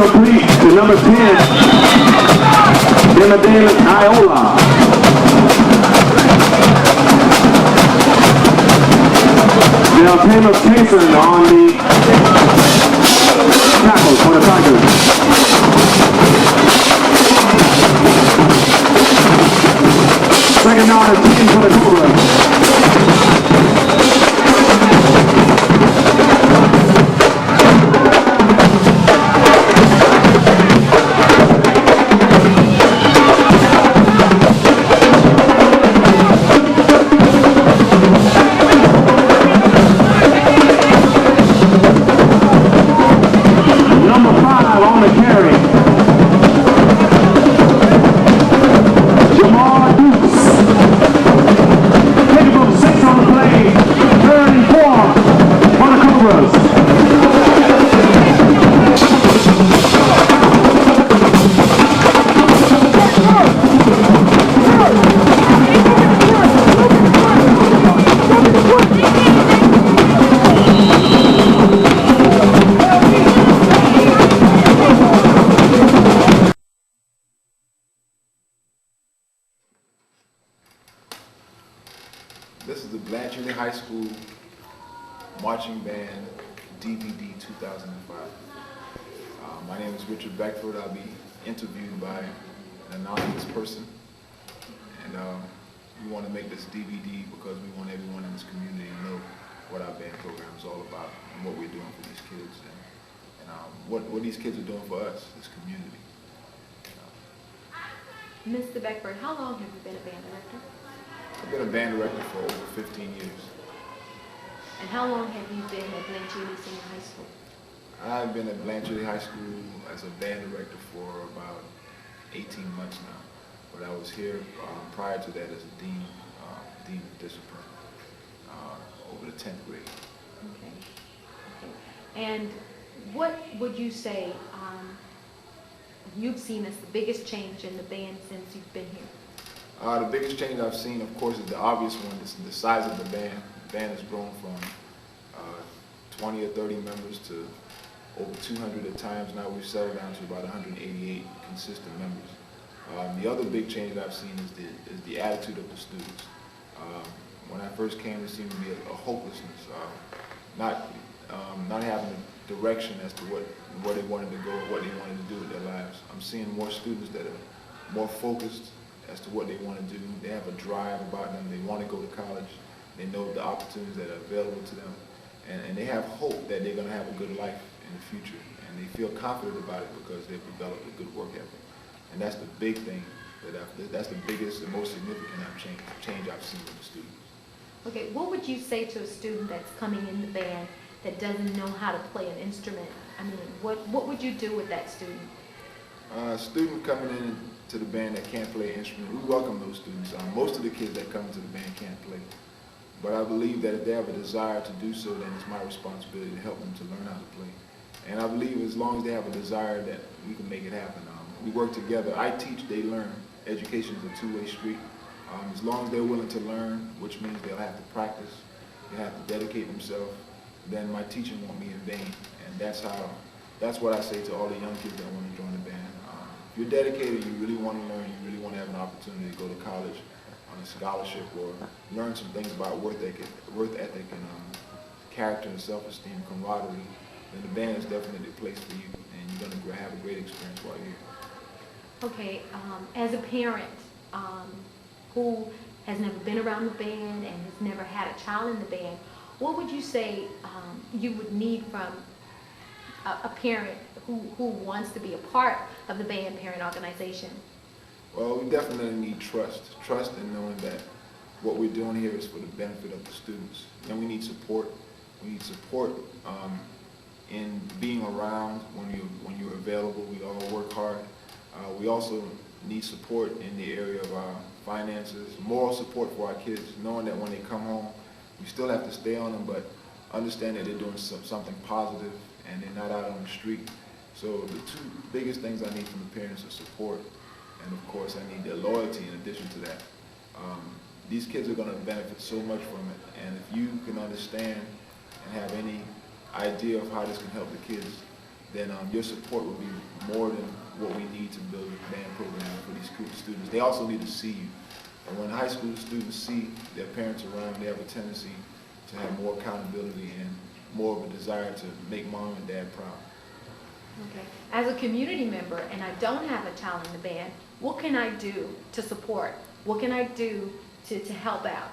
complete to number 10, Demodele Iola. Now Taylor Payson on the tackles for the Tigers. Second down and 10 for the Cobras. This is the Blanche Ely High School Marching Band DVD 2005. My name is Richard Beckford. I'll be interviewed by an anonymous person. And we want to make this DVD because we want everyone in this community to know what our band program is all about and what we're doing for these kids and what these kids are doing for us, this community. Mr. Beckford, how long have you been a band director? I've been a band director for over 15 years. And how long have you been at Blanche Ely Senior High School? I've been at Blanche Ely High School as a band director for about 18 months now. But I was here prior to that as a dean of discipline over the 10th grade. Okay. And what would you say you've seen as the biggest change in the band since you've been here? The biggest change I've seen, of course, is the obvious one. It's the size of the band. The band has grown from 20 or 30 members to over 200 at times. Now we've settled down to about 188 consistent members. The other big change I've seen is the attitude of the students. When I first came, there seemed to be a hopelessness, not having a direction as to where they wanted to go or what they wanted to do with their lives. I'm seeing more students that are more focused as to what they want to do. They have a drive about them. They want to go to college. They know the opportunities that are available to them. And they have hope that they're going to have a good life in the future. And they feel confident about it because they've developed a good work ethic. And that's the big thing. That's the biggest and most significant change I've seen with the students. Okay, what would you say to a student that's coming in the band that doesn't know how to play an instrument? I mean, what would you do with that student? A student coming in to the band that can't play an instrument, we welcome those students. Most of the kids that come into the band can't play. But I believe that if they have a desire to do so, then it's my responsibility to help them to learn how to play. And I believe as long as they have a desire that we can make it happen. We work together. I teach, they learn. Education is a two-way street. As long as they're willing to learn, which means they'll have to practice, they'll have to dedicate themselves, then my teaching won't be in vain. And that's what I say to all the young kids that want to join the band. If you're dedicated, you really want to learn, you really want to have an opportunity to go to college on a scholarship or learn some things about work ethic and character and self-esteem, camaraderie, then the band is definitely the place for you, and you're going to have a great experience while you're here. Okay, as a parent who has never been around the band and has never had a child in the band, what would you say you would need from a parent who wants to be a part of the band parent organization? Well, we definitely need trust. Trust in knowing that what we're doing here is for the benefit of the students. Then we need support. We need support in being around when you're available. We all work hard. We also need support in the area of our finances, moral support for our kids, knowing that when they come home, we still have to stay on them, but understand that they're doing something positive and they're not out on the street. So the two biggest things I need from the parents are support, and of course I need their loyalty in addition to that. These kids are going to benefit so much from it, and if you can understand and have any idea of how this can help the kids, then your support would be more than what we need to build a band program for these school students. They also need to see you. And when high school students see their parents around, they have a tendency to have more accountability and more of a desire to make mom and dad proud. Okay. As a community member, and I don't have a child in the band, what can I do to support? What can I do to help out?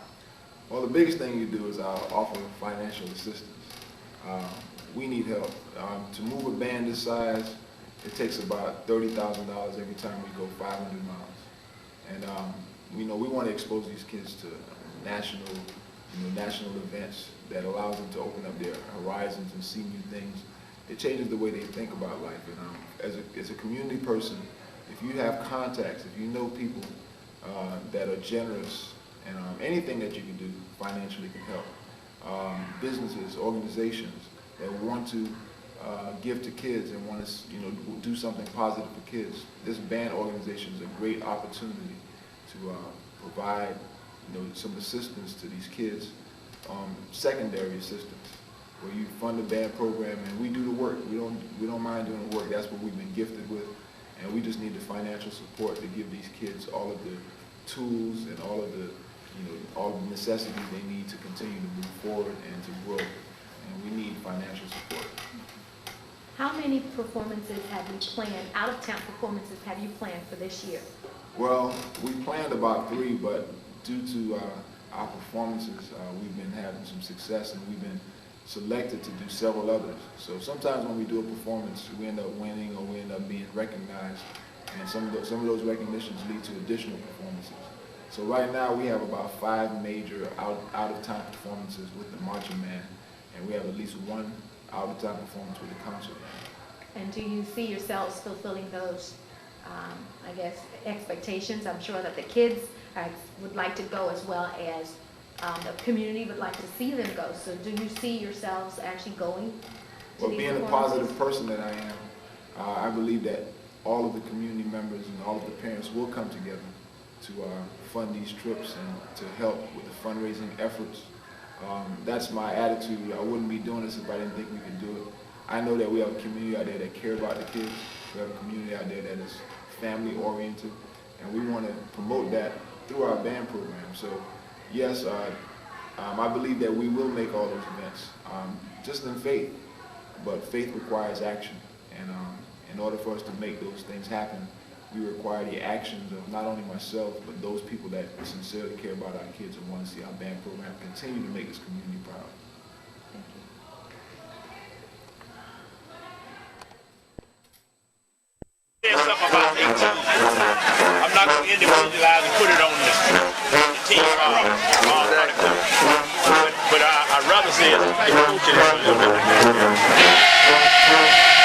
Well, the biggest thing you do is offer financial assistance. We need help. To move a band this size, it takes about $30,000 every time we go 500 miles. And we want to expose these kids to national events that allows them to open up their horizons and see new things. It changes the way they think about life. And as a community person, if you have contacts, if you know people that are generous, and anything that you can do financially can help. Businesses, organizations that want to give to kids and want to do something positive for kids. This band organization is a great opportunity to provide some assistance to these kids, secondary assistance, where you fund the band program and we do the work. We don't mind doing the work. That's what we've been gifted with, and we just need the financial support to give these kids all of the tools and all of the necessities they need to continue to move forward and to grow. And we need financial support. How many performances have you planned, out-of-town performances have you planned for this year? Well, we planned about 3, but due to our performances, we've been having some success and we've been selected to do several others. So sometimes when we do a performance, we end up winning or we end up being recognized, and some of those recognitions lead to additional performances. So right now we have about 5 major out-of-town performances with the marching band, and we have at least 1 out-of-town performance with the concert band. And do you see yourselves fulfilling those, I guess, expectations? I'm sure that the kids would like to go as well as the community would like to see them go. So do you see yourselves actually going to Well, these being a performances? positive person that I am, I believe that all of the community members and all of the parents will come together to fund these trips and to help with the fundraising efforts. That's my attitude. I wouldn't be doing this if I didn't think we could do it. I know that we have a community out there that care about the kids. We have a community out there that is family oriented, and we want to promote that through our band program. So yes, I believe that we will make all those events, just in faith, but faith requires action. And in order for us to make those things happen, we require the actions of not only myself, but those people that sincerely care about our kids and want to see our band program continue to make this community proud. Thank you. There's something about 18. I'm not going to individualize and put it on the team article. But I'd rather say it's like coaching a little bit.